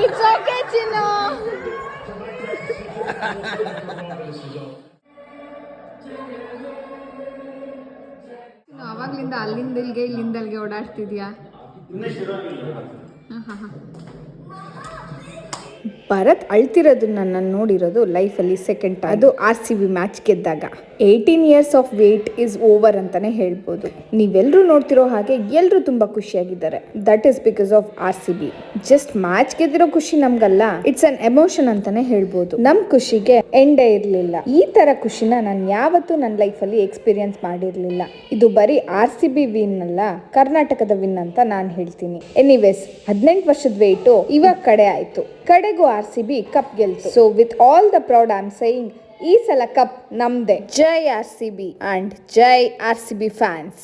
It's okay ಚಿನ್ನು. ಅವಾಗ್ಲಿಂದ ಅಲ್ಲಿಂದ ಇಲ್ಲಿಗೆ ಓಡಾಡ್ತಿದ್ಯಾ? ಭರತ್ ಅಳ್ತಿರೋದನ್ನ ನಾನು ನೋಡಿರೋದು ಲೈಫಲ್ಲಿ ಸೆಕೆಂಡ್ ಟೈಮ್. ಅದು RCB ಮ್ಯಾಚ್ ಗೆದ್ದಾಗ. 18 years of wait is over ಅಂತಾನೆ ಹೇಳ್ಬೋದು. ನೀವೆಲ್ಲರೂ ನೋಡ್ತಿರೋ ಹಾಗೆ ಎಲ್ಲರೂ ತುಂಬಾ ಖುಷಿಯಾಗಿದ್ದಾರೆ. That is because of RCB. Just match ಗೆದ್ದಿರೋ ಖುಷಿ ನಮ್ಗಲ್ಲ, ಇಟ್ಸ್ ಅನ್ ಎಮೋಷನ್ ಅಂತಾನೆ ಹೇಳ್ಬೋದು. ನಮ್ ಖುಷಿಗೆ ಎಂಡೇ ಇರ್ಲಿಲ್ಲ. ಈ ತರ ಖುಷಿನ ನಾನು ಯಾವತ್ತೂ ನನ್ನ ಲೈಫಲ್ಲಿ ಎಕ್ಸ್ಪೀರಿಯನ್ಸ್ ಮಾಡಿರ್ಲಿಲ್ಲ. ಇದು ಬರೀ RCB ವಿನ್ ಅಲ್ಲ, ಕರ್ನಾಟಕದ ವಿನ್ ಅಂತ ನಾನು ಹೇಳ್ತೀನಿ. ಎನಿವೇಸ್ 18 ವರ್ಷದ ವೇಟು ಇವಾಗ ಕಡೆ ಆಯ್ತು. ಕಡೆಗೂ RCB ಕಪ್ ಗೆಲ್ತು. So with all the proud I am saying, ಈ ಸಲ ಕಪ್ ನಮ್ದೆ. ಜೈ RCB ಅಂಡ್ ಜೈ RCB ಫ್ಯಾನ್ಸ್.